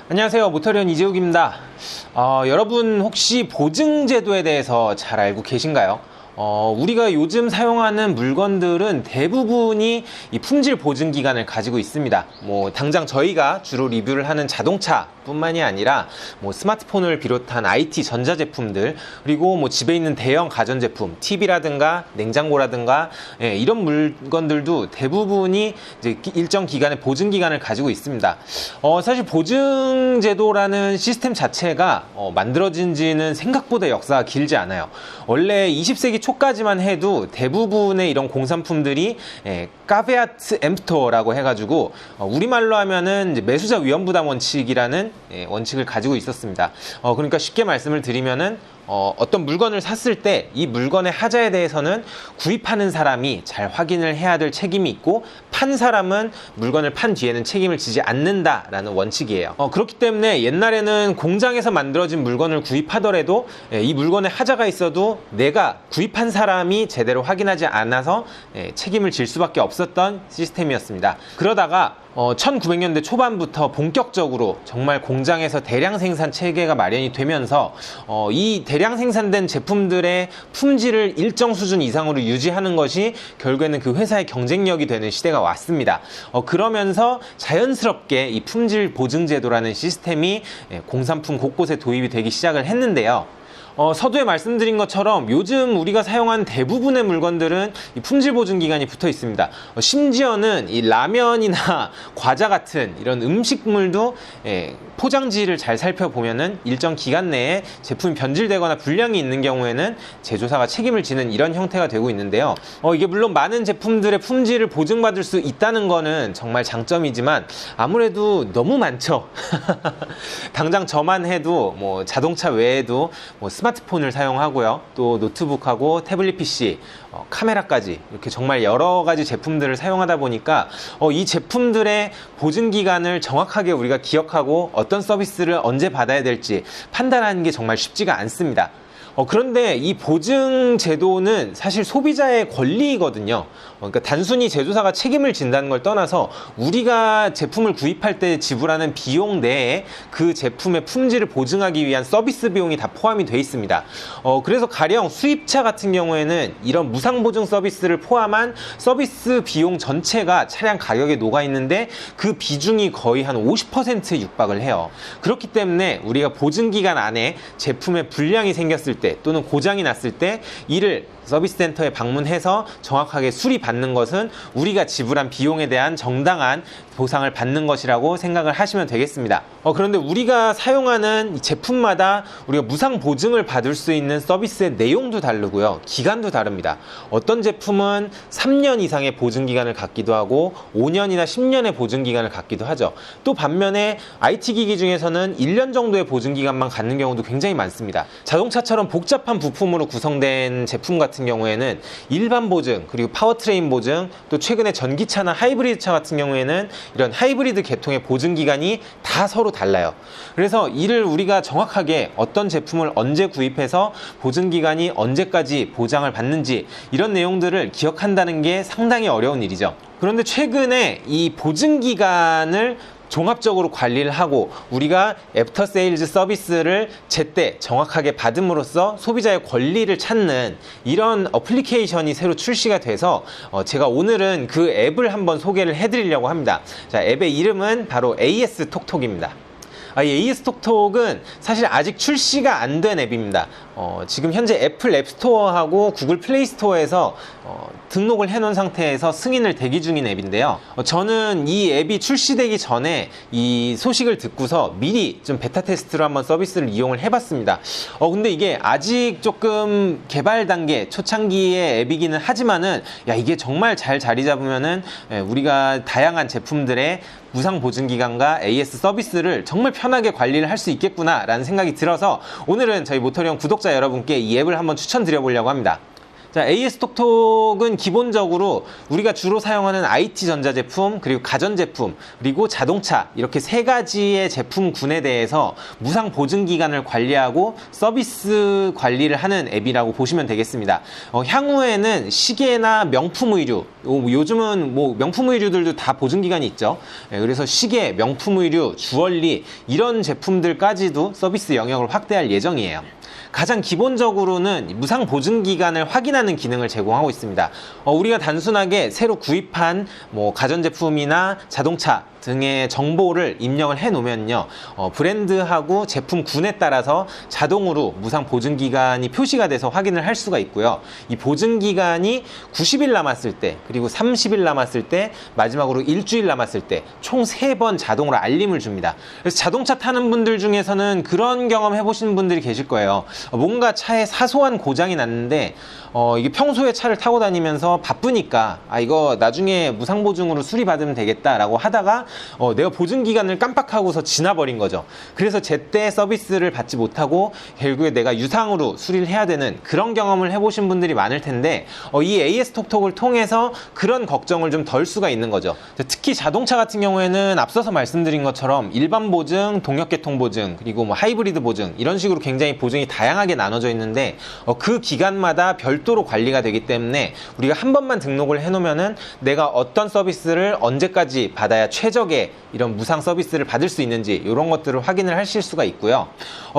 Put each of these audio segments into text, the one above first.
안녕하세요. 모터리언 이재욱입니다. 여러분 혹시 보증제도에 대해서 잘 알고 계신가요? 우리가 요즘 사용하는 물건들은 대부분이 이 품질 보증 기간을 가지고 있습니다. 당장 저희가 주로 리뷰를 하는 자동차 뿐만이 아니라 스마트폰을 비롯한 IT 전자제품들, 그리고 집에 있는 대형 가전제품, TV라든가 냉장고라든가 이런 물건들도 대부분이 이제 일정 기간의 보증 기간을 가지고 있습니다. 사실 보증제도라는 시스템 자체가 만들어진 지는 생각보다 역사가 길지 않아요. 원래 20세기 초까지만 해도 대부분의 이런 공산품들이 까베아트 엠프터라고 해가지고 우리말로 하면은 이제 매수자 위험부담 원칙이라는 원칙을 가지고 있었습니다. 그러니까 쉽게 말씀을 드리면은 어떤 물건을 샀을 때 이 물건의 하자에 대해서는 구입하는 사람이 잘 확인을 해야 될 책임이 있고, 판 사람은 물건을 판 뒤에는 책임을 지지 않는다라는 원칙이에요. 그렇기 때문에 옛날에는 공장에서 만들어진 물건을 구입하더라도 이 물건에 하자가 있어도 내가 구입한 사람이 제대로 확인하지 않아서 책임을 질 수밖에 없었던 시스템이었습니다. 그러다가 1900년대 초반부터 본격적으로 정말 공장에서 대량 생산 체계가 마련이 되면서 이 대량 생산된 제품들의 품질을 일정 수준 이상으로 유지하는 것이 결국에는 그 회사의 경쟁력이 되는 시대가 왔습니다. 그러면서 자연스럽게 이 품질 보증 제도라는 시스템이 공산품 곳곳에 도입이 되기 시작을 했는데요. 서두에 말씀드린 것처럼 요즘 우리가 사용한 대부분의 물건들은 이 품질 보증 기간이 붙어 있습니다. 심지어는 이 라면이나 과자 같은 이런 음식물도 포장지를 잘 살펴보면은 일정 기간 내에 제품이 변질되거나 불량이 있는 경우에는 제조사가 책임을 지는 이런 형태가 되고 있는데요. 이게 물론 많은 제품들의 품질을 보증받을 수 있다는 거는 정말 장점이지만 아무래도 너무 많죠. 당장 저만 해도 자동차 외에도 스마트폰을 사용하고요, 또 노트북하고 태블릿 PC, 카메라까지 이렇게 정말 여러 가지 제품들을 사용하다 보니까 이 제품들의 보증 기간을 정확하게 우리가 기억하고 어떤 서비스를 언제 받아야 될지 판단하는 게 정말 쉽지가 않습니다. 그런데 이 보증 제도는 사실 소비자의 권리이거든요. 그러니까 단순히 제조사가 책임을 진다는 걸 떠나서 우리가 제품을 구입할 때 지불하는 비용 내에 그 제품의 품질을 보증하기 위한 서비스 비용이 다 포함이 되어 있습니다. 그래서 가령 수입차 같은 경우에는 이런 무상 보증 서비스를 포함한 서비스 비용 전체가 차량 가격에 녹아 있는데 그 비중이 거의 한 50%에 육박을 해요. 그렇기 때문에 우리가 보증 기간 안에 제품에 불량이 생겼을 때 또는 고장이 났을 때 이를 서비스 센터에 방문해서 정확하게 수리받는 것은 우리가 지불한 비용에 대한 정당한 보상을 받는 것이라고 생각을 하시면 되겠습니다. 그런데 우리가 사용하는 제품마다 우리가 무상 보증을 받을 수 있는 서비스의 내용도 다르고요, 기간도 다릅니다. 어떤 제품은 3년 이상의 보증 기간을 갖기도 하고 5년이나 10년의 보증 기간을 갖기도 하죠. 또 반면에 IT 기기 중에서는 1년 정도의 보증 기간만 갖는 경우도 굉장히 많습니다. 자동차처럼 복잡한 부품으로 구성된 제품 같은 경우에는 일반 보증, 그리고 파워트레인 보증, 또 최근에 전기차나 하이브리드차 같은 경우에는 이런 하이브리드 계통의 보증 기간이 다 서로 달라요. 그래서 이를 우리가 정확하게 어떤 제품을 언제 구입해서 보증 기간이 언제까지 보장을 받는지 이런 내용들을 기억한다는 게 상당히 어려운 일이죠. 그런데 최근에 이 보증 기간을 종합적으로 관리를 하고 우리가 애프터 세일즈 서비스를 제때 정확하게 받음으로써 소비자의 권리를 찾는 이런 어플리케이션이 새로 출시가 돼서 제가 오늘은 그 앱을 한번 소개를 해드리려고 합니다. 자, 앱의 이름은 바로 AS 톡톡입니다. 이 AS 톡톡은 사실 아직 출시가 안 된 앱입니다. 지금 현재 애플 앱스토어하고 구글 플레이스토어에서 등록을 해놓은 상태에서 승인을 대기 중인 앱인데요. 저는 이 앱이 출시되기 전에 이 소식을 듣고서 미리 좀 베타 테스트로 한번 서비스를 이용을 해봤습니다. 근데 이게 아직 조금 개발 단계 초창기의 앱이기는 하지만은 이게 정말 잘 자리 잡으면은 우리가 다양한 제품들의 무상 보증 기간과 AS 서비스를 정말 편하게 관리를 할 수 있겠구나 라는 생각이 들어서 오늘은 저희 모터리언 구독자 여러분께 이 앱을 한번 추천드려 보려고 합니다. 자, AS톡톡은 기본적으로 우리가 주로 사용하는 IT 전자제품, 그리고 가전제품, 그리고 자동차 이렇게 세 가지의 제품군에 대해서 무상 보증기간을 관리하고 서비스 관리를 하는 앱이라고 보시면 되겠습니다. 향후에는 시계나 명품 의류, 요즘은 뭐 명품 의류들도 다 보증기간이 있죠. 그래서 시계, 명품 의류, 주얼리 이런 제품들까지도 서비스 영역을 확대할 예정이에요. 가장 기본적으로는 무상 보증 기간을 확인하는 기능을 제공하고 있습니다. 우리가 단순하게 새로 구입한 뭐 가전제품이나 자동차 등의 정보를 입력을 해 놓으면요, 브랜드하고 제품군에 따라서 자동으로 무상 보증 기간이 표시가 돼서 확인을 할 수가 있고요. 이 보증 기간이 90일 남았을 때, 그리고 30일 남았을 때, 마지막으로 일주일 남았을 때 총 3번 자동으로 알림을 줍니다. 그래서 자동차 타는 분들 중에서는 그런 경험 해보신 분들이 계실 거예요. 뭔가 차에 사소한 고장이 났는데 이게 평소에 차를 타고 다니면서 바쁘니까 이거 나중에 무상 보증으로 수리받으면 되겠다라고 하다가 내가 보증 기간을 깜빡하고서 지나버린 거죠. 그래서 제때 서비스를 받지 못하고 결국에 내가 유상으로 수리를 해야 되는 그런 경험을 해보신 분들이 많을 텐데, 이 AS톡톡을 통해서 그런 걱정을 좀 덜 수가 있는 거죠. 특히 자동차 같은 경우에는 앞서서 말씀드린 것처럼 일반 보증, 동력계통 보증, 그리고 뭐 하이브리드 보증 이런 식으로 굉장히 보증이 다양하게 나눠져 있는데, 그 기간마다 별도로 관리가 되기 때문에 우리가 한 번만 등록을 해놓으면은 내가 어떤 서비스를 언제까지 받아야 최적의 이런 무상 서비스를 받을 수 있는지 이런 것들을 확인을 하실 수가 있고요.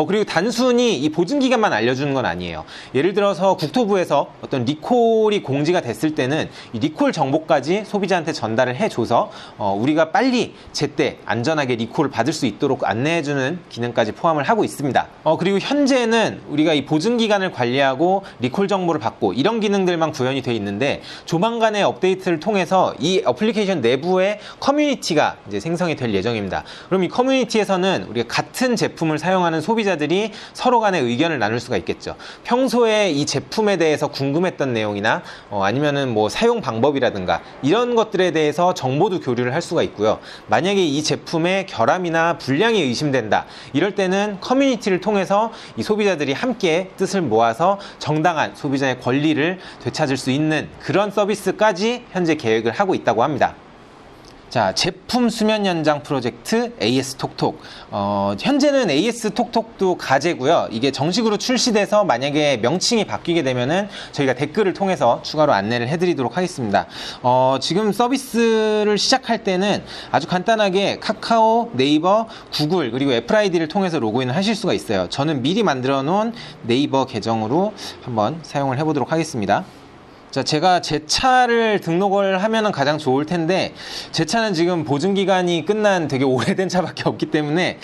그리고 단순히 이 보증 기간만 알려주는 건 아니에요. 예를 들어서 국토부에서 어떤 리콜이 공지가 됐을 때는 이 리콜 정보까지 소비자한테 전달을 해줘서 우리가 빨리 제때 안전하게 리콜을 받을 수 있도록 안내해주는 기능까지 포함을 하고 있습니다. 그리고 현재는 우리가 이 보증 기간을 관리하고 리콜 정보를 받고 이런 기능들만 구현이 되어 있는데, 조만간의 업데이트를 통해서 이 애플리케이션 내부에 커뮤니티가 이제 생성이 될 예정입니다. 그럼 이 커뮤니티에서는 우리가 같은 제품을 사용하는 소비자들이 서로 간의 의견을 나눌 수가 있겠죠. 평소에 이 제품에 대해서 궁금했던 내용이나 아니면은 뭐 사용 방법이라든가 이런 것들에 대해서 정보도 교류를 할 수가 있고요. 만약에 이 제품의 결함이나 불량이 의심된다, 이럴 때는 커뮤니티를 통해서 이 소비자들이 함께 뜻을 모아서 정당한 소비자의 권리를 되찾을 수 있는 그런 서비스까지 현재 계획을 하고 있다고 합니다. 자, 제품 수면 연장 프로젝트 AS톡톡. 현재는 AS톡톡도 가제고요. 이게 정식으로 출시돼서 만약에 명칭이 바뀌게 되면은 저희가 댓글을 통해서 추가로 안내를 해드리도록 하겠습니다. 지금 서비스를 시작할 때는 아주 간단하게 카카오, 네이버, 구글, 그리고 애플 아이디를 통해서 로그인을 하실 수가 있어요. 저는 미리 만들어 놓은 네이버 계정으로 한번 사용을 해보도록 하겠습니다. 자, 제가 제 차를 등록을 하면은 가장 좋을 텐데, 제 차는 지금 보증기간이 끝난 되게 오래된 차밖에 없기 때문에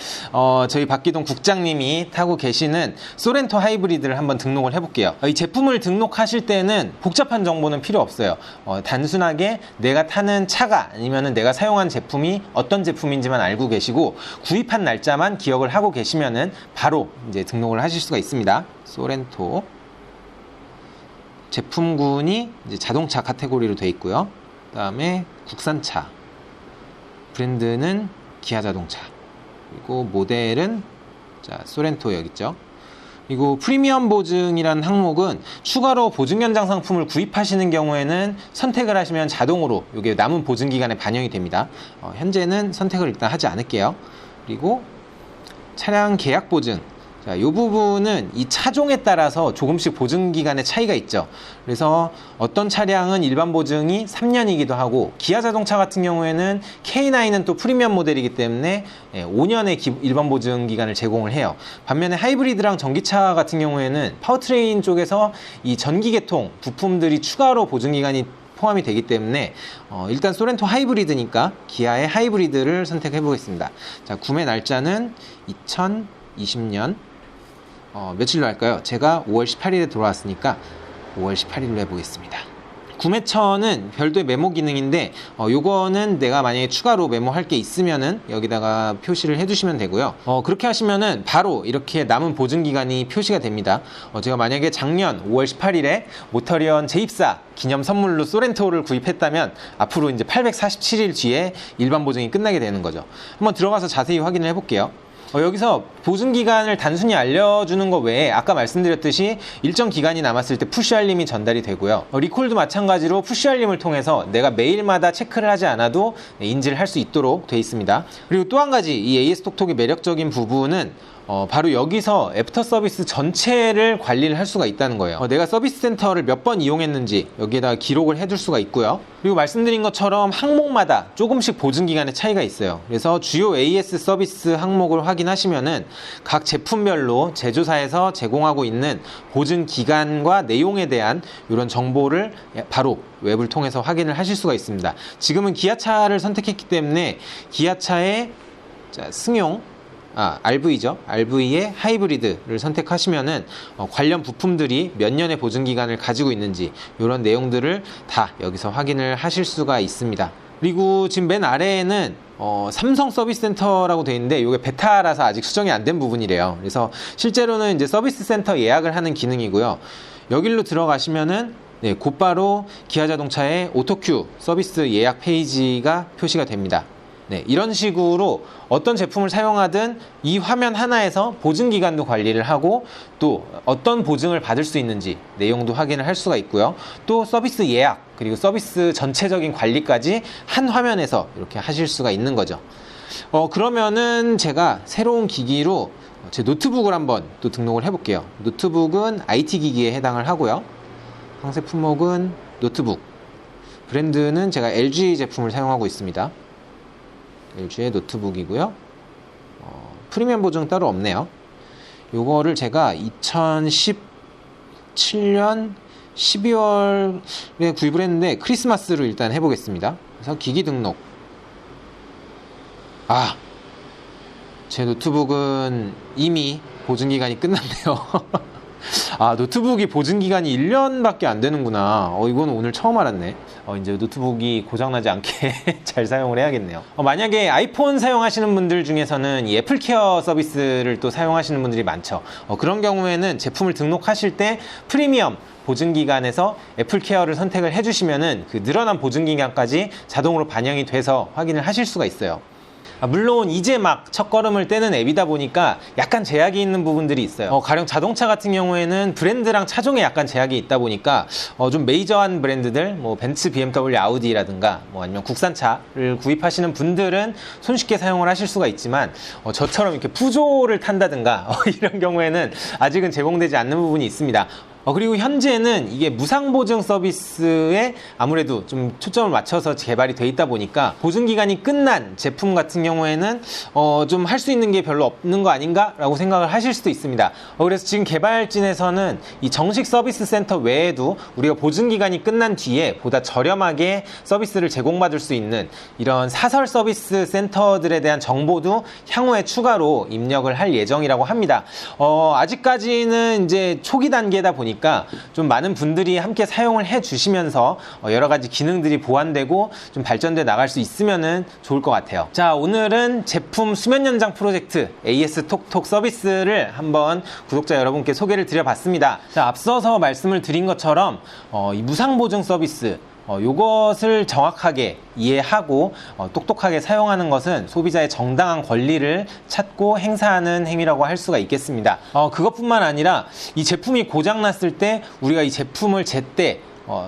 저희 박기동 국장님이 타고 계시는 소렌토 하이브리드를 한번 등록을 해볼게요. 이 제품을 등록하실 때는 복잡한 정보는 필요 없어요. 단순하게 내가 타는 차가 아니면은 내가 사용한 제품이 어떤 제품인지만 알고 계시고 구입한 날짜만 기억을 하고 계시면은 바로 이제 등록을 하실 수가 있습니다. 소렌토 제품군이 이제 자동차 카테고리로 되어 있고요. 그 다음에 국산차, 브랜드는 기아 자동차, 그리고 모델은 소렌토 여기 있죠. 그리고 프리미엄 보증이라는 항목은 추가로 보증 연장 상품을 구입하시는 경우에는 선택을 하시면 자동으로 이게 남은 보증 기간에 반영이 됩니다. 현재는 선택을 일단 하지 않을게요. 그리고 차량 계약 보증. 자, 이 부분은 이 차종에 따라서 조금씩 보증기간의 차이가 있죠. 그래서 어떤 차량은 일반 보증이 3년이기도 하고, 기아 자동차 같은 경우에는 K9은 또 프리미엄 모델이기 때문에 5년의 일반 보증기간을 제공을 해요. 반면에 하이브리드랑 전기차 같은 경우에는 파워트레인 쪽에서 이 전기계통 부품들이 추가로 보증기간이 포함이 되기 때문에 일단 소렌토 하이브리드니까 기아의 하이브리드를 선택해 보겠습니다. 자, 구매 날짜는 2020년 며칠로 할까요? 제가 5월 18일에 들어왔으니까 5월 18일로 해보겠습니다. 구매처는 별도의 메모 기능인데 요거는 내가 만약에 추가로 메모할 게 있으면은 여기다가 표시를 해주시면 되고요. 그렇게 하시면은 바로 이렇게 남은 보증기간이 표시가 됩니다. 제가 만약에 작년 5월 18일에 모터리언 재입사 기념 선물로 소렌토를 구입했다면 앞으로 이제 847일 뒤에 일반 보증이 끝나게 되는 거죠. 한번 들어가서 자세히 확인을 해볼게요. 여기서 보증기간을 단순히 알려주는 것 외에 아까 말씀드렸듯이 일정 기간이 남았을 때 푸시 알림이 전달이 되고요. 리콜도 마찬가지로 푸시 알림을 통해서 내가 매일마다 체크를 하지 않아도 인지를 할 수 있도록 되어 있습니다. 그리고 또 한 가지 이 AS톡톡의 매력적인 부분은 바로 여기서 애프터 서비스 전체를 관리를 할 수가 있다는 거예요. 내가 서비스 센터를 몇 번 이용했는지 여기에다가 기록을 해둘 수가 있고요. 그리고 말씀드린 것처럼 항목마다 조금씩 보증기간의 차이가 있어요. 그래서 주요 AS 서비스 항목을 확인하시면은 각 제품별로 제조사에서 제공하고 있는 보증기간과 내용에 대한 이런 정보를 바로 웹을 통해서 확인을 하실 수가 있습니다. 지금은 기아차를 선택했기 때문에 기아차의 승용 RV죠. RV의 하이브리드를 선택하시면은 관련 부품들이 몇 년의 보증기간을 가지고 있는지 이런 내용들을 다 여기서 확인을 하실 수가 있습니다. 그리고 지금 맨 아래에는 삼성 서비스 센터라고 되어 있는데 이게 베타라서 아직 수정이 안 된 부분이래요. 그래서 실제로는 이제 서비스 센터 예약을 하는 기능이고요. 여기로 들어가시면은 곧바로 기아자동차의 오토큐 서비스 예약 페이지가 표시가 됩니다. 이런 식으로 어떤 제품을 사용하든 이 화면 하나에서 보증기간도 관리를 하고 또 어떤 보증을 받을 수 있는지 내용도 확인을 할 수가 있고요. 또 서비스 예약 그리고 서비스 전체적인 관리까지 한 화면에서 이렇게 하실 수가 있는 거죠. 그러면은 제가 새로운 기기로 제 노트북을 한번 또 등록을 해볼게요. 노트북은 IT 기기에 해당을 하고요. 상세 품목은 노트북, 브랜드는 제가 LG 제품을 사용하고 있습니다. LG의 노트북이고요. 프리미엄 보증 따로 없네요. 요거를 제가 2017년 12월에 구입을 했는데 크리스마스로 일단 해보겠습니다. 그래서 기기 등록. 제 노트북은 이미 보증기간이 끝났네요. 노트북이 보증기간이 1년밖에 안 되는구나. 이건 오늘 처음 알았네. 이제 노트북이 고장나지 않게 잘 사용을 해야겠네요. 만약에 아이폰 사용하시는 분들 중에서는 이 애플케어 서비스를 또 사용하시는 분들이 많죠. 그런 경우에는 제품을 등록하실 때 프리미엄 보증기간에서 애플케어를 선택을 해주시면은 그 늘어난 보증기간까지 자동으로 반영이 돼서 확인을 하실 수가 있어요. 물론 이제 막 첫걸음을 떼는 앱이다 보니까 약간 제약이 있는 부분들이 있어요. 가령 자동차 같은 경우에는 브랜드랑 차종에 약간 제약이 있다 보니까 좀 메이저한 브랜드들 뭐 벤츠, BMW, 아우디라든가 뭐 아니면 국산차를 구입하시는 분들은 손쉽게 사용을 하실 수가 있지만 저처럼 이렇게 푸조를 탄다든가 이런 경우에는 아직은 제공되지 않는 부분이 있습니다. 그리고 현재는 이게 무상보증 서비스에 아무래도 좀 초점을 맞춰서 개발이 돼 있다 보니까 보증기간이 끝난 제품 같은 경우에는 좀 할 수 있는 게 별로 없는 거 아닌가 라고 생각을 하실 수도 있습니다. 그래서 지금 개발진에서는 이 정식 서비스 센터 외에도 우리가 보증기간이 끝난 뒤에 보다 저렴하게 서비스를 제공받을 수 있는 이런 사설 서비스 센터들에 대한 정보도 향후에 추가로 입력을 할 예정이라고 합니다. 아직까지는 이제 초기 단계다 보니까 좀 많은 분들이 함께 사용을 해 주시면서 여러 가지 기능들이 보완되고 좀 발전돼 나갈 수 있으면 좋을 것 같아요. 자, 오늘은 제품 수면 연장 프로젝트 AS톡톡 서비스를 한번 구독자 여러분께 소개를 드려봤습니다. 자, 앞서서 말씀을 드린 것처럼 이 무상보증 서비스 이것을 정확하게 이해하고 똑똑하게 사용하는 것은 소비자의 정당한 권리를 찾고 행사하는 행위라고 할 수가 있겠습니다. 그것뿐만 아니라 이 제품이 고장났을 때 우리가 이 제품을 제때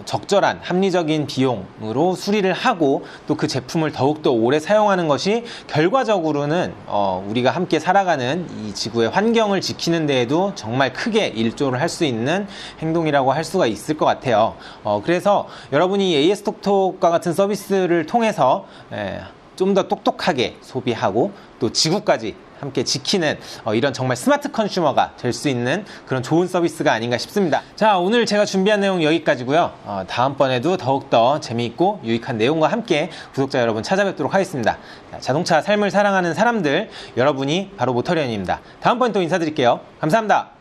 적절한 합리적인 비용으로 수리를 하고 또 그 제품을 더욱더 오래 사용하는 것이 결과적으로는 우리가 함께 살아가는 이 지구의 환경을 지키는 데에도 정말 크게 일조를 할 수 있는 행동이라고 할 수가 있을 것 같아요. 그래서 여러분이 AS톡톡과 같은 서비스를 통해서 좀 더 똑똑하게 소비하고 또 지구까지 함께 지키는 이런 정말 스마트 컨슈머가 될 수 있는 그런 좋은 서비스가 아닌가 싶습니다. 자, 오늘 제가 준비한 내용 여기까지고요. 다음번에도 더욱더 재미있고 유익한 내용과 함께 구독자 여러분 찾아뵙도록 하겠습니다. 자동차 삶을 사랑하는 사람들, 여러분이 바로 모터리언입니다. 다음번에 또 인사드릴게요. 감사합니다.